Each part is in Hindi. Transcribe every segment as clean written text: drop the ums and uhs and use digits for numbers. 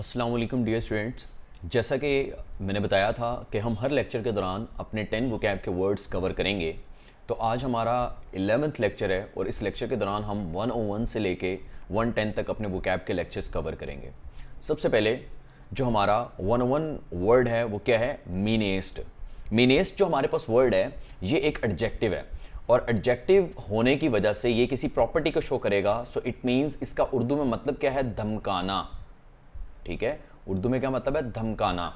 अस्सलाम वालेकुम डियर स्टूडेंट्स। जैसा कि मैंने बताया था कि हम हर लेक्चर के दौरान अपने 10 वोकैब के वर्ड्स कवर करेंगे। तो आज हमारा 11th लेक्चर है और इस लेक्चर के दौरान हम 101 से लेके 110 तक अपने वोकैब के लेक्चर्स कवर करेंगे। सबसे पहले जो हमारा 101 वर्ड है वो क्या है? मीनेस्ट। मीनेस्ट जो हमारे पास वर्ड है ये एक एडजेक्टिव है और एडजेक्टिव होने की वजह से ये किसी प्रॉपर्टी को शो करेगा। सो इट मीन्स इसका उर्दू में मतलब क्या है? धमकाना। ठीक है, उर्दू में क्या मतलब है? धमकाना।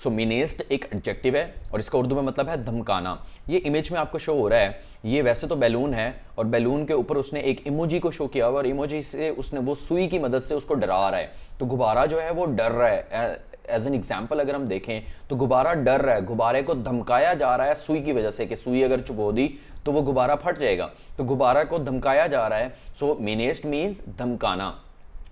सो मीनेस्ट एक एडजेक्टिव है और इसका उर्दू में मतलब है धमकाना। ये इमेज में आपको शो हो रहा है, ये वैसे तो बैलून है और बैलून के ऊपर उसने एक इमोजी को शो किया हुआ और इमोजी से उसने वो सुई की मदद से उसको डरा रहा है। तो गुब्बारा जो है वो डर रहा है। एज एन एग्जाम्पल अगर हम देखें तो गुब्बारा डर रहा है, गुब्बारे को धमकाया जा रहा है सुई की वजह से कि सुई अगर चुभो दी तो वो गुब्बारा फट जाएगा। तो गुब्बारा को धमकाया जा रहा है। सो मीनेस्ट मीन्स धमकाना।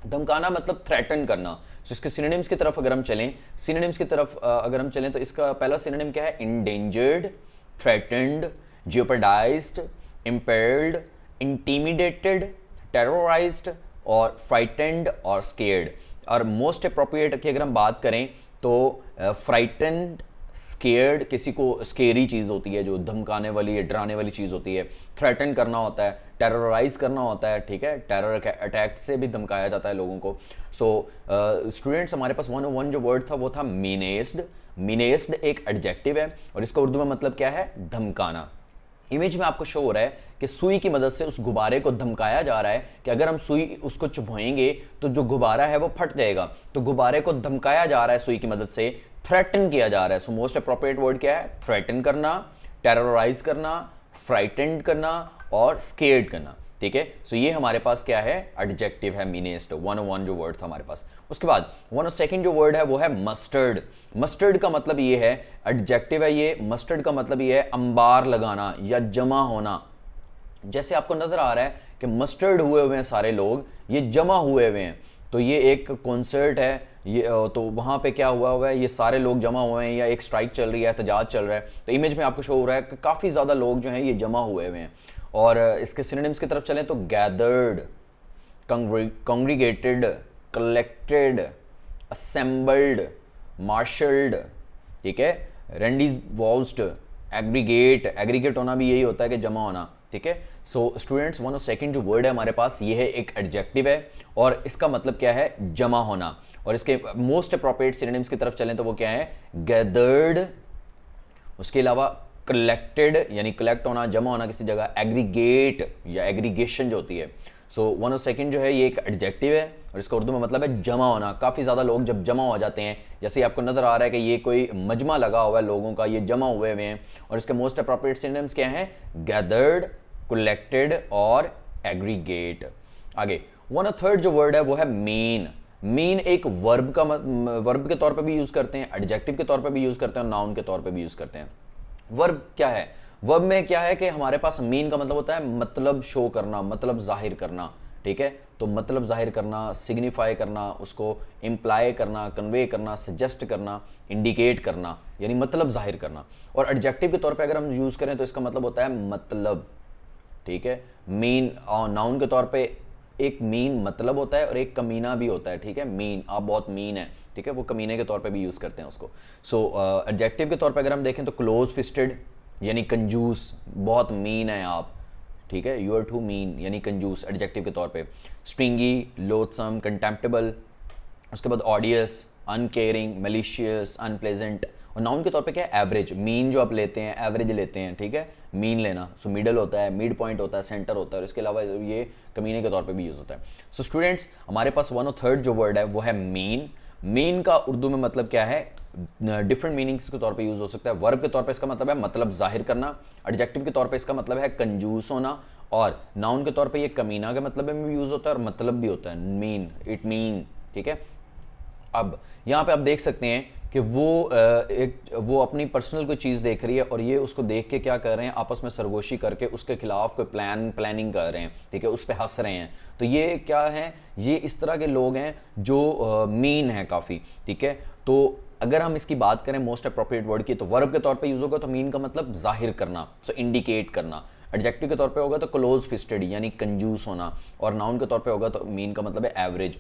धमकाना मतलब थ्रेटन करना। तो इसके सिनोनिम्स की तरफ अगर हम चलें, सिनोनिम्स की तरफ अगर हम चलें तो इसका पहला सिनोनिम क्या है? इंडेंजर्ड, थ्रेटन्ड, जियोपर्डाइज्ड, इम्पेयर्ड, इंटीमिडेटेड, टेरराइज्ड और फ्राइटेंड और स्केर्ड। और मोस्ट अप्रोप्रिएट की अगर हम बात करें तो फ्राइटेंड, स्केर्ड किसी को स्केरी चीज़ होती है जो धमकाने वाली या डराने वाली चीज़ होती है। थ्रेटन करना होता है, टेरराइज करना होता है। ठीक है, टेरर अटैक से भी धमकाया जाता है लोगों को। सो स्टूडेंट्स हमारे पास 101 जो वर्ड था वो था मीनेस्ड। मीनेस्ड एक एडजेक्टिव है और इसका उर्दू में मतलब क्या है? धमकाना। इमेज में आपको शो हो रहा है कि सुई की मदद से उस गुब्बारे को धमकाया जा रहा है कि अगर हम सुई उसको चुभाएंगे तो जो गुब्बारा है वो फट जाएगा। तो गुब्बारे को धमकाया जा रहा है सुई की मदद से, थ्रेटन किया जा रहा है। सो मोस्ट अप्रोप्रिएट वर्ड क्या है? थ्रेटन करना, टेरराइज करना, फ्राइटेंड करना और स्केर्ड करना। ठीक है, सो ये हमारे पास क्या है? एडजेक्टिव है मीनेस्ट। 101 जो वर्ड था हमारे पास। उसके बाद 102 जो वर्ड है वो है मस्टर्ड। मस्टर्ड का मतलब ये है, एडजेक्टिव है ये। मस्टर्ड का मतलब ये है अंबार लगाना या जमा होना। जैसे आपको नजर आ रहा है कि मस्टर्ड हुए हैं सारे लोग, ये जमा हुए हुए हैं। तो ये एक कॉन्सर्ट है, ये तो वहाँ पे क्या हुआ है? ये सारे लोग जमा हुए हैं या एक स्ट्राइक चल रही है, एहतजाज चल रहा है। तो इमेज में आपको शो हो रहा है कि काफ़ी ज़्यादा लोग जो हैं ये जमा हुए हुए हैं। और इसके सिनोनिम्स की तरफ चलें तो gathered, congregated, collected, assembled, marshalled. ठीक है, रेंडिवॉल्स्ड, एग्रीगेट। एग्रीगेट होना भी यही होता है कि जमा होना। ठीक है, सो स्टूडेंट्स 102 जो वर्ड है हमारे पास ये है एक एडजेक्टिव है और इसका मतलब क्या है? जमा होना। और इसके मोस्ट अप्रोप्रिएट सिनोनिम्स की तरफ चलें तो वो क्या है? गैदर्ड, उसके अलावा कलेक्टेड यानी कलेक्ट होना, जमा होना किसी जगह, एग्रीगेट या एग्रीगेशन जो होती है। सो 102 जो है ये एक एडजेक्टिव है और इसका उर्दू में मतलब है जमा होना। काफ़ी ज़्यादा लोग जब जमा हो जाते हैं, जैसे आपको नज़र आ रहा है कि ये कोई मजमा लगा हुआ है लोगों का, ये जमा हुए हुए हैं। और इसके मोस्ट अप्रोप्रिएट सिनोनिम्स क्या हैं? गैदर्ड, कलेक्टेड और एग्रीगेट। आगे 103 जो वर्ड है वो है मीन। मीन एक वर्ब का वर्ब के तौर पे भी यूज़ करते हैं, एडजेक्टिव के तौर पे भी यूज़ करते हैं और नाउन के तौर पे भी यूज़ करते हैं। वर्ब क्या है? वर्ब में क्या है कि हमारे पास मीन का मतलब होता है मतलब शो करना, मतलब जाहिर करना। ठीक है, तो मतलब जाहिर करना, सिग्निफाई करना, उसको इम्प्लाई करना, कन्वे करना, सजेस्ट करना, इंडिकेट करना, यानी मतलब जाहिर करना। और एडजेक्टिव के तौर पे अगर हम यूज़ करें तो इसका मतलब होता है मतलब। ठीक है, मीन नाउन के तौर पे एक मीन मतलब होता है और एक कमीना भी होता है। ठीक है, मीन, आप बहुत मीन है। ठीक है, वो कमीने के तौर पे भी यूज़ करते हैं उसको। सो एडजेक्टिव के तौर पे अगर हम देखें तो क्लोज फिस्टेड यानी कंजूस, बहुत मीन है आप। ठीक है, यू आर टू मीन यानी कंजूस एडजेक्टिव के तौर पे। स्ट्रिंगी, लोथसम, कंटेम्प्टेबल। उसके बाद ऑडियस, अनकेयरिंग, मलिशियस, अनप्लेजेंट। और नाउन के तौर पे क्या है? एवरेज। मीन जो आप लेते हैं, एवरेज लेते हैं। ठीक है, मीन लेना। सो मिडल होता है, मिड पॉइंट होता है, सेंटर होता है और इसके अलावा ये कमीने के तौर पे भी यूज़ होता है। सो स्टूडेंट्स हमारे पास 103 जो वर्ड है वो है मीन। मीन का उर्दू में मतलब क्या है? डिफरेंट मीनिंग्स के तौर पे यूज़ हो सकता है। वर्ब के तौर पे इसका मतलब है मतलब जाहिर करना, एडजेक्टिव के तौर पे इसका मतलब है कंजूस होना और नाउन के तौर पे ये कमीना के मतलब में भी यूज़ होता है और मतलब भी होता है मीन, इट मीन। ठीक है, अब यहाँ पे आप देख सकते हैं कि वो अपनी पर्सनल कोई चीज़ देख रही है और ये उसको देख के क्या कर रहे हैं? आपस में सरगोशी करके उसके खिलाफ कोई प्लानिंग कर रहे हैं। ठीक है, उस पर हंस रहे हैं। तो ये क्या है? ये इस तरह के लोग हैं जो मीन है काफ़ी। ठीक है, तो अगर हम इसकी बात करें मोस्ट अप्रोप्रिएट वर्ड की तो वर्ब के तौर पे यूज़ होगा तो मीन का मतलब जाहिर करना, सो इंडिकेट करना। एडजेक्टिव के तौर पे होगा तो क्लोज फिस्टेड यानी कंजूस होना, और नाउन के तौर पे होगा तो मीन का मतलब है एवरेज,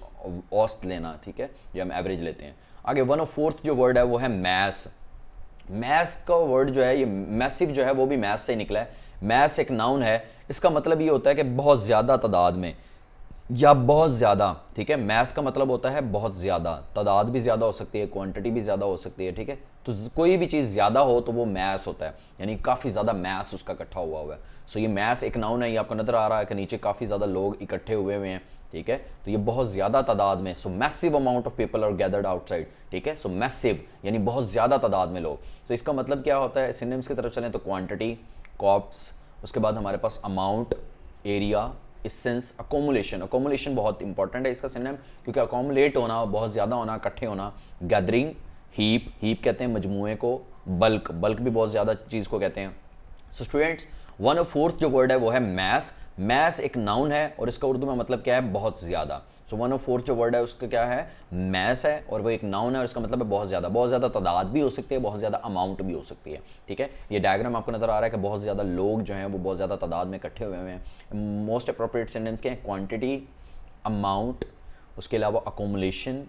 औसत लेना, ठीक है, ये हम एवरेज लेते हैं। आगे 1/4 जो वर्ड है वो है मैस। मैस का वर्ड जो है ये मैसिव जो है वो भी मैस से ही निकला है। मैस एक नाउन है, इसका मतलब ये होता है कि बहुत ज़्यादा तादाद में या बहुत ज़्यादा, ठीक है। मैस का मतलब होता है बहुत ज़्यादा, तादाद भी ज़्यादा हो सकती है, क्वांटिटी भी ज़्यादा हो सकती है, ठीक है। तो कोई भी चीज़ ज़्यादा हो तो वो मैस होता है, यानी काफ़ी ज़्यादा मैस उसका इकट्ठा हुआ है। सो ये मैस एक नाउन है, ये आपको नज़र आ रहा है कि नीचे काफ़ी ज़्यादा लोग इकट्ठे हुए हैं, ठीक है। तो ये बहुत ज़्यादा तादाद में, so massive amount of people are gathered outside, ठीक है। सो मैसिव यानी बहुत ज़्यादा तादाद में लोग। तो इसका मतलब क्या होता है, सिनोनिम्स की तरफ चलें तो क्वांटिटी, कॉप्स, उसके बाद हमारे पास amount, area, essence, accumulation. Accumulation बहुत इंपॉर्टेंट है इसका सिनोनिम, क्योंकि अकोमुलेट होना, बहुत ज़्यादा होना, इकट्ठे होना। गैदरिंग, हीप, हीप कहते हैं मजमूए को। बल्क, बल्क भी बहुत ज़्यादा चीज़ को कहते हैं। सो स्टूडेंट्स 1/4 जो वर्ड है वो है मैस। मैस एक नाउन है और इसका उर्दू में मतलब क्या है, बहुत ज़्यादा। सो 1/4 जो वर्ड है उसका क्या है, मैस है, और वो एक नाउन है और इसका मतलब है बहुत ज़्यादा। बहुत ज़्यादा तादाद भी हो सकती है, बहुत ज़्यादा अमाउंट भी हो सकती है, ठीक है। ये डायग्राम आपको नज़र आ रहा है कि बहुत ज़्यादा लोग जो हैं वो बहुत ज़्यादा तादाद में इकट्ठे हुए हैं। मोस्ट अप्रोप्रिएट सिनोनिम्स के हैं क्वांटिटी, अमाउंट, उसके अलावा अकोमुलेशन,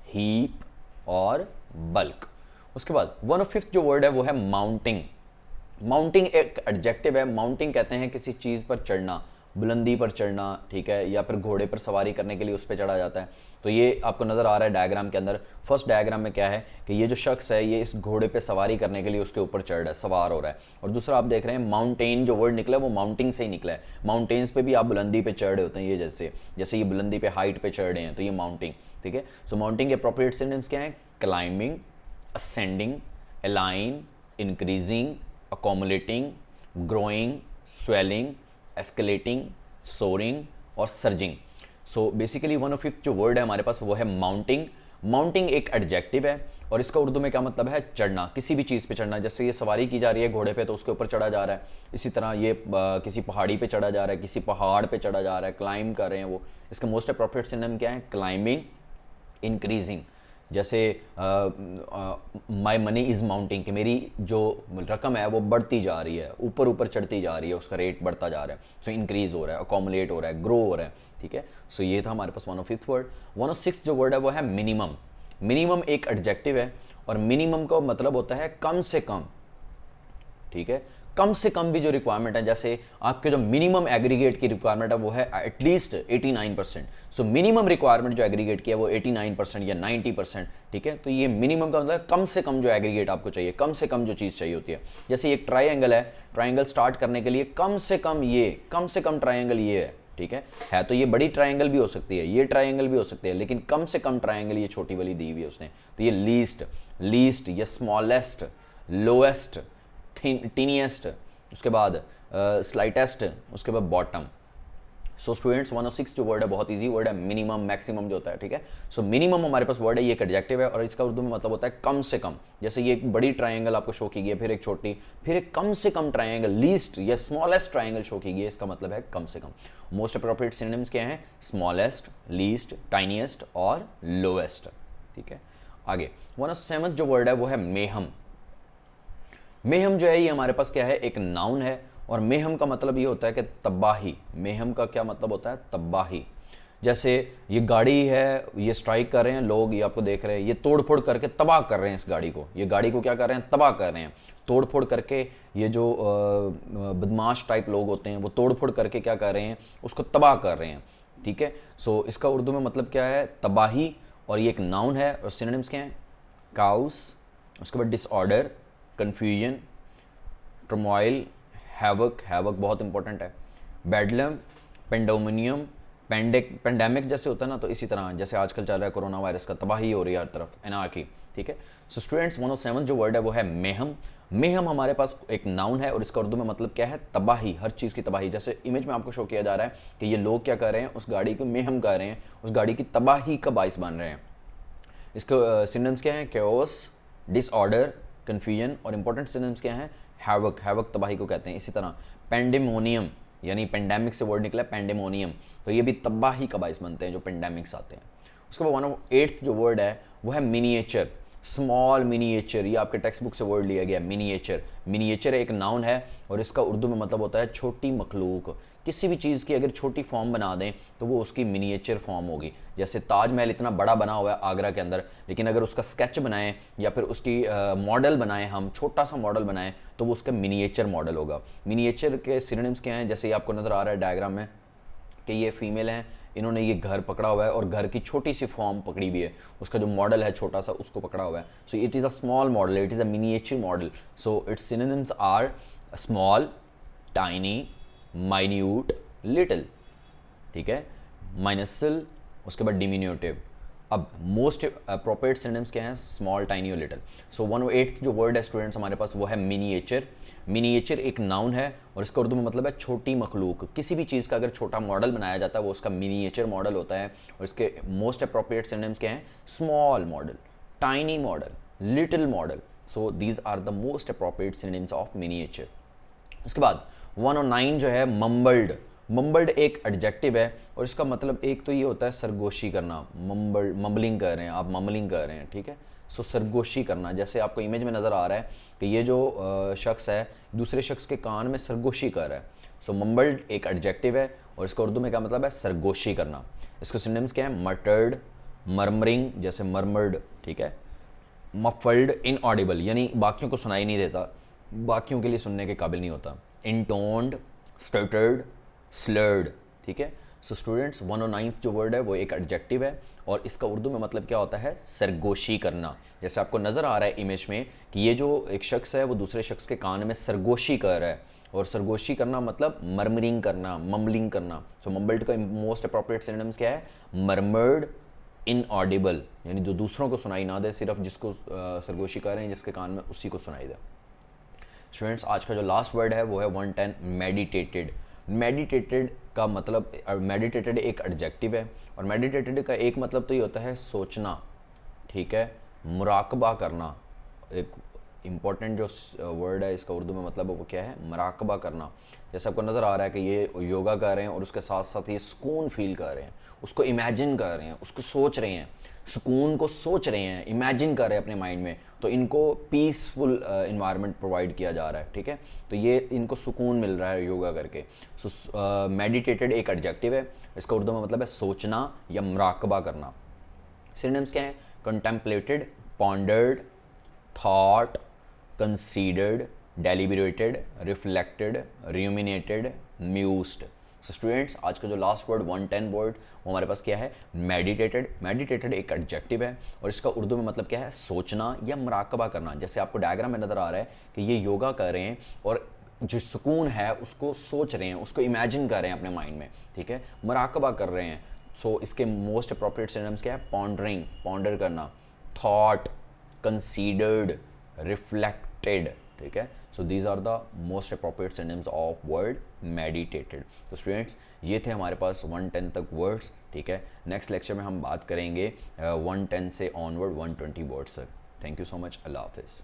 हीप और बल्क। उसके बाद 1/5 जो वर्ड है वो है माउंटिंग। माउंटिंग एक एडजेक्टिव है। माउंटिंग कहते हैं किसी चीज़ पर चढ़ना, बुलंदी पर चढ़ना, ठीक है, या फिर घोड़े पर सवारी करने के लिए उस पर चढ़ा जाता है। तो ये आपको नज़र आ रहा है डायग्राम के अंदर। फर्स्ट डायग्राम में क्या है कि ये जो शख्स है ये इस घोड़े पे सवारी करने के लिए उसके ऊपर चढ़ रहा है, सवार हो रहा है। और दूसरा आप देख रहे हैं माउंटेन जो वर्ड निकला है वो माउंटिंग से ही निकला है। माउंटेन्स पे भी आप बुलंदी पे चढ़ रहे होते हैं, ये जैसे जैसे ये बुलंदी पे हाइट पे चढ़ रहे हैं, तो ये माउंटिंग, ठीक है। सो माउंटिंग के अप्रोप्रिएट सिनोनिम्स क्या हैं, climbing, ascending, align, increasing, accumulating, growing, swelling, escalating, soaring और surging। सो बेसिकली 1/5 जो वर्ड है हमारे पास वो है माउंटिंग। माउंटिंग एक एडजेक्टिव है और इसका उर्दू में क्या मतलब है, चढ़ना, किसी भी चीज़ पे चढ़ना। जैसे ये सवारी की जा रही है घोड़े पे तो उसके ऊपर चढ़ा जा रहा है, इसी तरह ये किसी पहाड़ी पे चढ़ा जा रहा है, किसी पहाड़ पे चढ़ा जा रहा है, क्लाइंब कर रहे हैं वो। इसका मोस्ट अप्रोप्रिएट सिनोनिम क्या है, क्लाइंबिंग, इंक्रीजिंग। जैसे माई मनी इज़ माउंटिंग, कि मेरी जो रकम है वो बढ़ती जा रही है, ऊपर ऊपर चढ़ती जा रही है, उसका रेट बढ़ता जा रहा है। सो इंक्रीज़ हो रहा है, अकोमुलेट हो रहा है, ग्रो हो रहा है, ठीक है। सो ये था हमारे पास 1/5 वर्ड। 1/6 जो वर्ड है वो है मिनिमम। मिनिमम एक एडजेक्टिव है और मिनिमम का मतलब होता है कम से कम, ठीक है। कम से कम भी जो रिक्वायरमेंट है, जैसे आपके जो मिनिमम एग्रीगेट की रिक्वायरमेंट है वो है एटलीस्ट 89%। सो मिनिमम रिक्वायरमेंट जो एग्रीगेट की है वो 89% या 90%, ठीक है। तो ये मिनिमम का मतलब कम से कम जो एग्रीगेट आपको चाहिए, कम से कम जो चीज़ चाहिए होती है। जैसे एक ट्राइंगल है, ट्राइंगल स्टार्ट करने के लिए कम से कम ट्राइंगल ये है तो ये बड़ी ट्राइंगल भी हो सकती है, ये ट्राइंगल भी हो सकती है, लेकिन कम से कम ट्राइंगल ये छोटी वाली दी हुई है उसने। तो ये लीस्ट या स्मॉलेस्ट, लोएस्ट, टीनिएस्ट, उसके बाद स्लाइटेस्ट, उसके बाद बॉटम। सो स्टूडेंट्स 1/6 जो वर्ड है बहुत इजी वर्ड है, मिनिमम मैक्सिमम जो होता है, ठीक है। सो मिनिमम हमारे पास वर्ड है, ये एक एडजेक्टिव है और इसका उर्दू में मतलब होता है कम से कम। जैसे ये एक बड़ी ट्राइंगल आपको शो की गई है, फिर एक छोटी, फिर एक कम से कम ट्राइंगल, लीस्ट या स्मॉलेस्ट ट्राइंगल शो की गई है, इसका मतलब है कम से कम। मोस्ट अप्रोप्रिएट सिनोनिम्स क्या हैं, स्मॉलेस्ट, लीस्ट, टाइनीएस्ट और लोएस्ट, ठीक है। आगे 1/7 जो वर्ड है वो है मेहम। मेहम जो है ये हमारे पास क्या है, एक नाउन है और मेहम का मतलब ये होता है कि तबाही। मेहम का क्या मतलब होता है, तबाही। जैसे ये गाड़ी है, ये स्ट्राइक कर रहे हैं लोग, ये आपको देख रहे हैं, ये तोड़ फोड़ करके तबाह कर रहे हैं इस गाड़ी को, ये गाड़ी को क्या कर रहे हैं, तबाह कर रहे हैं, तोड़ फोड़ करके। ये जो बदमाश टाइप लोग होते हैं वो तोड़ फोड़ करके क्या कर रहे हैं, उसको तबाह कर रहे हैं, ठीक है। सो इसका उर्दू में मतलब क्या है, तबाही, और ये एक नाउन है और सिनोनिम्स क्या हैं, काउस, उसके बाद disorder, confusion, turmoil, havoc, havoc बहुत इंपॉर्टेंट है, बेडलम, पेंडोमिनियम, पेंडेमिक जैसे होता है ना, तो इसी तरह जैसे आजकल चल रहा है कोरोना वायरस का, तबाही हो रही है हर तरफ, एनार्की, ठीक है। सो स्टूडेंट्स 1/7 जो वर्ड है वो है मेहम। मेहम हमारे पास एक नाउन है और इसका उर्दू में मतलब क्या है, तबाही, हर चीज़ की तबाही। जैसे इमेज में आपको शो किया जा रहा है कि ये लोग क्या कर रहे हैं, उस गाड़ी को मेहम कर रहे हैं, उस गाड़ी की तबाही का बाइस बन रहे हैं। इसके सिनोनिम्स क्या हैं, कैओस, डिसऑर्डर, कन्फ्यूजन, और इंपॉर्टेंट सिनोनिम्स क्या हैं, हैवक, हैवक तबाही को कहते हैं। इसी तरह पेंडेमोनियम, यानी पेंडेमिक से वर्ड निकला है पेंडेमोनियम, तो ये भी तबाही का बाइस बनते हैं जो पेंडेमिक्स आते हैं। उसके बाद 1/8 जो वर्ड है वो है मिनिएचर। स्मॉल मिनिएचर, ये आपके टेक्स्ट बुक से वर्ड लिया गया मिनिएचर। मिनिएचर एक नाउन है और इसका उर्दू में मतलब होता है छोटी मखलूक। किसी भी चीज़ की अगर छोटी फॉर्म बना दें तो वो उसकी मिनिएचर फॉर्म होगी। जैसे ताजमहल इतना बड़ा बना हुआ है आगरा के अंदर, लेकिन अगर उसका स्केच बनाएं या फिर उसकी मॉडल बनाएं, हम छोटा सा मॉडल बनाएं, तो वो उसका मिनिएचर मॉडल होगा। मिनिएचर के सिनोनिम्स क्या हैं, जैसे ये आपको नज़र आ रहा है डायग्राम में कि ये फीमेल हैं, इन्होंने ये घर पकड़ा हुआ है और घर की छोटी सी फॉर्म पकड़ी हुई है, उसका जो मॉडल है छोटा सा उसको पकड़ा हुआ है। So it is a small model, it is a miniature model. So its synonyms are small, tiny, minute, little. ठीक है, माइनसिल, उसके बाद डिमिन्यूटिव। अब मोस्ट अप्रोप्रिएट सिनोनिम्स क्या हैं, स्मॉल, टाइनी और लिटिल। सो 108 जो वर्ड है स्टूडेंट्स हमारे पास वो है मिनिएचर। मिनिएचर एक नाउन है और इसका उर्दू में मतलब है छोटी मखलूक। किसी भी चीज़ का अगर छोटा मॉडल बनाया जाता है वो उसका मिनिएचर मॉडल होता है। और इसके मोस्ट अप्रोप्रिएट सिनोनिम्स क्या हैं, small model, tiny model, little model. So these are the most appropriate synonyms of miniature. उसके बाद 109 जो है मम्बल्ड। मम्बल्ड एक एडजेक्टिव है और इसका मतलब एक तो ये होता है सरगोशी करना, मम्बलिंग कर रहे हैं आप, मम्बलिंग कर रहे हैं, ठीक है। सो सरगोशी करना, जैसे आपको इमेज में नज़र आ रहा है कि ये जो शख्स है दूसरे शख्स के कान में सरगोशी कर रहा है। सो मम्बल्ड एक एडजेक्टिव है और इसका उर्दू में क्या मतलब है, सरगोशी करना। इसके सिनोनिम्स क्या है, मटर्ड, मरमरिंग, जैसे मरमर्ड, ठीक है। मफल्ड, इनऑडिबल यानी बाकियों को सुनाई नहीं देता, बाकियों के लिए सुनने के काबिल नहीं होता। इंटोन्ड, स्टटर्ड, स्लर्ड, ठीक है। सो स्टूडेंट्स 109 जो वर्ड है वो एक एडजेक्टिव है और इसका उर्दू में मतलब क्या होता है, सरगोशी करना। जैसे आपको नज़र आ रहा है इमेज में कि ये जो एक शख्स है वो दूसरे शख्स के कान में सरगोशी कर रहा है, और सरगोशी करना मतलब मरमरिंग करना, मम्बलिंग करना। सो मम्बल्ड का मोस्ट अप्रोप्रिएट सिनोनिम्स क्या है, मरमर्ड, इनऑडिबल यानी जो दूसरों को सुनाई ना दे, सिर्फ जिसको सरगोशी कर रहे हैं जिसके कान में उसी को सुनाई दे। स्टूडेंट्स आज का जो लास्ट वर्ड है वो है 110 मेडिटेटेड। मेडिटेटेड का मतलब, मेडिटेटेड एक एडजेक्टिव है और मेडिटेटेड का एक मतलब तो ये होता है सोचना, ठीक है, मुराकबा करना। एक इम्पॉर्टेंट जो वर्ड है इसका उर्दू में मतलब है वो क्या है, मुराकबा करना। जैसे आपको नज़र आ रहा है कि ये योगा कर रहे हैं और उसके साथ साथ ये सुकून फील कर रहे हैं, उसको इमेजिन कर रहे हैं, उसको सोच रहे हैं, सुकून को सोच रहे हैं, इमेजिन कर रहे हैं अपने माइंड में, तो इनको पीसफुल इन्वायरमेंट प्रोवाइड किया जा रहा है, ठीक है। तो ये इनको सुकून मिल रहा है योगा करके। सो मेडिटेटेड एक एडजेक्टिव है, इसका उर्दू में मतलब है सोचना या मुराकबा करना। सिनोनिम्स क्या है, contemplated, pondered, thought, considered, deliberated, reflected, ruminated, mused. So students आज का जो लास्ट वर्ड 110 वर्ड वो हमारे पास क्या है, मेडिटेटेड। मेडिटेटेड एक एडजेक्टिव है और इसका उर्दू में मतलब क्या है, सोचना या मुराकबा करना। जैसे आपको डायग्राम में नज़र आ रहा है कि ये योगा कर रहे हैं और जो सुकून है उसको सोच रहे हैं, उसको इमेजिन कर रहे हैं अपने माइंड में, ठीक है, मुराकबा कर रहे हैं। सो इसके मोस्ट अप्रोप्रिएट सिनोनिम्स क्या है, पॉन्डरिंग, पॉन्डर करना, थॉट, कंसीडर्ड, रिफ्लेक्टेड, ठीक है। So these are the most appropriate synonyms of word meditated. तो स्टूडेंट्स ये थे हमारे पास 110 तक वर्ड्स, ठीक है। नेक्स्ट लेक्चर में हम बात करेंगे 110 से ऑनवर्ड 120 वर्ड्स तक। थैंक यू सो मच, अल्लाह हाफिज़।